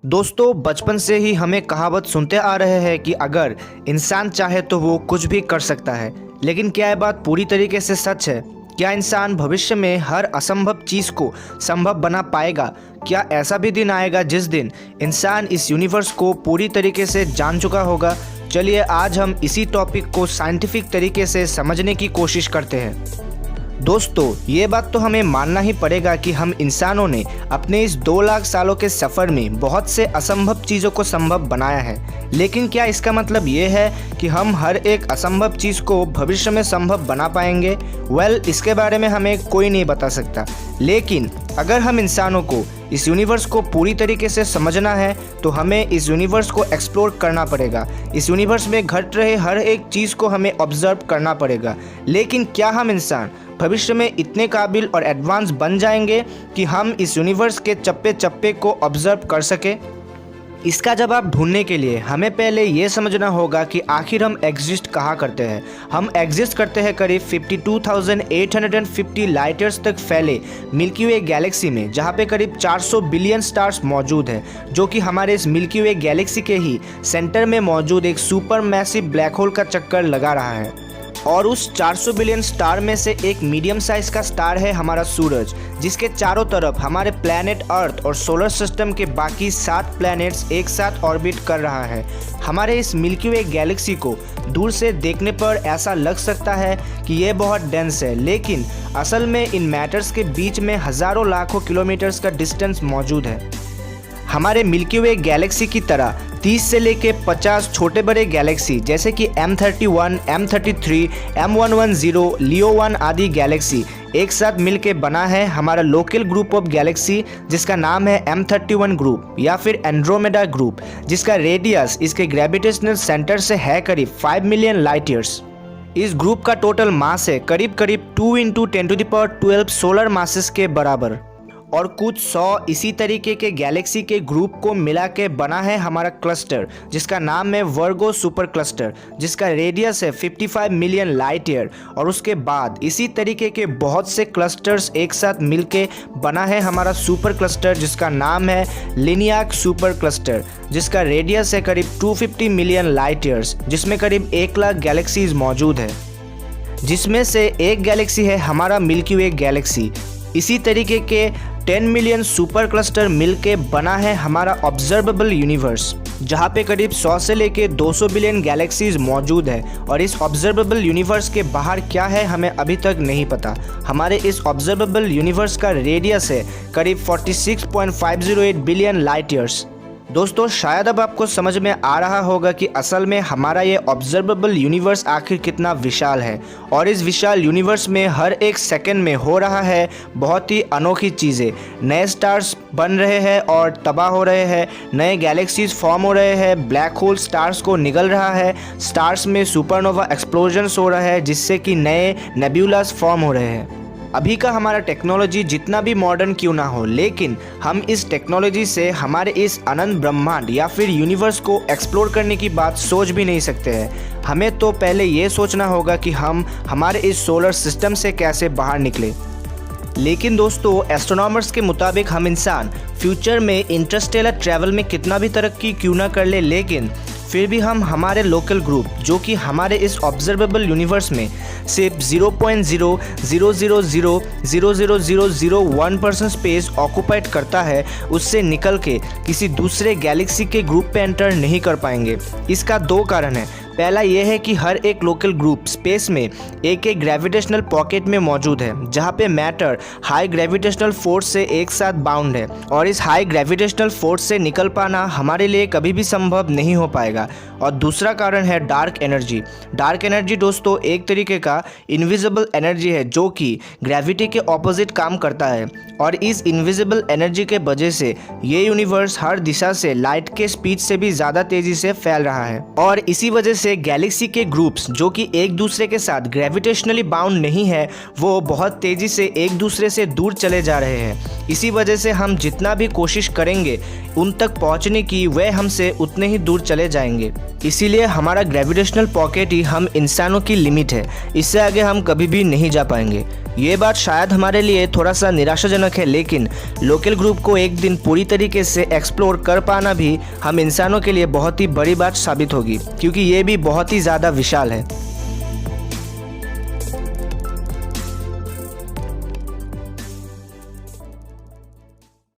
दोस्तों बचपन से ही हमें कहावत सुनते आ रहे हैं कि अगर इंसान चाहे तो वो कुछ भी कर सकता है। लेकिन क्या ये बात पूरी तरीके से सच है? क्या इंसान भविष्य में हर असंभव चीज़ को संभव बना पाएगा? क्या ऐसा भी दिन आएगा जिस दिन इंसान इस यूनिवर्स को पूरी तरीके से जान चुका होगा? चलिए आज हम इसी टॉपिक को साइंटिफिक तरीके से समझने की कोशिश करते हैं। दोस्तों ये बात तो हमें मानना ही पड़ेगा कि हम इंसानों ने अपने इस 2 लाख सालों के सफ़र में बहुत से असंभव चीज़ों को संभव बनाया है। लेकिन क्या इसका मतलब ये है कि हम हर एक असंभव चीज़ को भविष्य में संभव बना पाएंगे? इसके बारे में हमें कोई नहीं बता सकता। लेकिन अगर हम इंसानों को इस यूनिवर्स को पूरी तरीके से समझना है तो हमें इस यूनिवर्स को एक्सप्लोर करना पड़ेगा। इस यूनिवर्स में घट रहे हर एक चीज़ को हमें ऑब्जर्व करना पड़ेगा। लेकिन क्या हम इंसान भविष्य में इतने काबिल और एडवांस बन जाएंगे कि हम इस यूनिवर्स के चप्पे चप्पे को ऑब्जर्व कर सके? इसका जवाब ढूंढने के लिए हमें पहले ये समझना होगा कि आखिर हम एग्जिस्ट कहाँ करते हैं। हम एग्जिस्ट करते हैं करीब 52,850 लाइट ईयर्स तक फैले मिल्की वे गैलेक्सी में, जहाँ पे करीब 400 बिलियन स्टार्स मौजूद हैं, जो कि हमारे इस मिल्की वे गैलेक्सी के ही सेंटर में मौजूद एक सुपर मैसिव ब्लैक होल का चक्कर लगा रहा है। और उस 400 बिलियन स्टार में से एक मीडियम साइज का स्टार है हमारा सूरज, जिसके चारों तरफ हमारे प्लैनेट अर्थ और सोलर सिस्टम के बाकी 7 प्लैनेट्स एक साथ ऑर्बिट कर रहा है। हमारे इस मिल्की वे गैलेक्सी को दूर से देखने पर ऐसा लग सकता है कि ये बहुत डेंस है, लेकिन असल में इन मैटर्स के बीच में हज़ारों लाखों किलोमीटर्स का डिस्टेंस मौजूद है। हमारे मिल्की वे गैलेक्सी की तरह 30 से लेके 50 छोटे बड़े गैलेक्सी जैसे कि M31, M33, M110, लियो 1 आदि गैलेक्सी एक साथ मिलके बना है हमारा लोकल ग्रुप ऑफ गैलेक्सी, जिसका नाम है M31 ग्रुप या फिर एंड्रोमेडा ग्रुप, जिसका रेडियस इसके ग्रेविटेशनल सेंटर से है करीब 5 मिलियन लाइट ईयर्स। इस ग्रुप का टोटल मास है करीब 2 × 10⁻12 सोलर मासेस के बराबर। और कुछ 100 इसी तरीके के गैलेक्सी के ग्रुप को मिला के बना है हमारा क्लस्टर, जिसका नाम है वर्गो सुपर क्लस्टर, जिसका रेडियस है 55 मिलियन लाइट ईयर। और उसके बाद इसी तरीके के बहुत से क्लस्टर्स एक साथ मिलके बना है हमारा सुपर क्लस्टर, जिसका नाम है लिनियाक सुपर क्लस्टर, जिसका रेडियस है करीब 250 मिलियन लाइट ईयर्स, जिसमें करीब 1 लाख गैलेक्सीज मौजूद है, जिसमें से एक गैलेक्सी है हमारा मिल्की वे गैलेक्सी। इसी तरीके के 10 मिलियन सुपर क्लस्टर मिलके बना है हमारा ऑब्जर्वेबल यूनिवर्स, जहाँ पे करीब 100 से लेके 200 बिलियन गैलेक्सीज मौजूद है। और इस ऑब्जर्वेबल यूनिवर्स के बाहर क्या है हमें अभी तक नहीं पता। हमारे इस ऑब्जर्वेबल यूनिवर्स का रेडियस है करीब 46.508 बिलियन लाइट ईयर्स। दोस्तों शायद अब आपको समझ में आ रहा होगा कि असल में हमारा ये ऑब्जर्वेबल यूनिवर्स आखिर कितना विशाल है। और इस विशाल यूनिवर्स में हर एक सेकंड में हो रहा है बहुत ही अनोखी चीज़ें। नए स्टार्स बन रहे हैं और तबाह हो रहे हैं, नए गैलेक्सीज फॉर्म हो रहे हैं, ब्लैक होल स्टार्स को निगल रहा है, स्टार्स में सुपरनोवा एक्सप्लोजन्स हो रहा है, जिससे कि नए नेब्यूलास फॉर्म हो रहे हैं। अभी का हमारा टेक्नोलॉजी जितना भी मॉडर्न क्यों ना हो, लेकिन हम इस टेक्नोलॉजी से हमारे इस अनंत ब्रह्मांड या फिर यूनिवर्स को एक्सप्लोर करने की बात सोच भी नहीं सकते हैं। हमें तो पहले ये सोचना होगा कि हम हमारे इस सोलर सिस्टम से कैसे बाहर निकले। लेकिन दोस्तों एस्ट्रोनॉमर्स के मुताबिक हम इंसान फ्यूचर में इंटरस्टेलर ट्रैवल में कितना भी तरक्की क्यों ना कर ले, लेकिन फिर भी हम हमारे लोकल ग्रुप जो कि हमारे इस ऑब्जर्वेबल यूनिवर्स में सिर्फ 0.000000001% स्पेस ऑक्यूपाइड करता है, उससे निकल के किसी दूसरे गैलेक्सी के ग्रुप पे एंटर नहीं कर पाएंगे। इसका 2 कारण है। पहला यह है कि हर एक लोकल ग्रुप स्पेस में एक ग्रेविटेशनल पॉकेट में मौजूद है, जहाँ पे मैटर हाई ग्रेविटेशनल फोर्स से एक साथ बाउंड है, और इस हाई ग्रेविटेशनल फोर्स से निकल पाना हमारे लिए कभी भी संभव नहीं हो पाएगा। और दूसरा कारण है डार्क एनर्जी। डार्क एनर्जी दोस्तों एक तरीके का इनविजिबल एनर्जी है जो कि ग्रेविटी के ऑपोजिट काम करता है, और इस इनविजिबल एनर्जी के वजह से ये यूनिवर्स हर दिशा से लाइट के स्पीड से भी ज़्यादा तेज़ी से फैल रहा है। और इसी वजह से गैलेक्सी के ग्रुप्स जो कि एक दूसरे के साथ ग्रेविटेशनली बाउंड नहीं है, वो बहुत तेज़ी से एक दूसरे से दूर चले जा रहे हैं। इसी वजह से हम जितना भी कोशिश करेंगे उन तक पहुंचने की, वह हमसे उतने ही दूर चले जाएंगे। इसीलिए हमारा ग्रेविटेशनल पॉकेट ही हम इंसानों की लिमिट है, इससे आगे हम कभी भी नहीं जा पाएंगे। ये बात शायद हमारे लिए थोड़ा सा निराशाजनक है, लेकिन लोकल ग्रुप को एक दिन पूरी तरीके से एक्सप्लोर कर पाना भी हम इंसानों के लिए बहुत ही बड़ी बात साबित होगी, क्योंकि ये भी बहुत ही ज़्यादा विशाल है।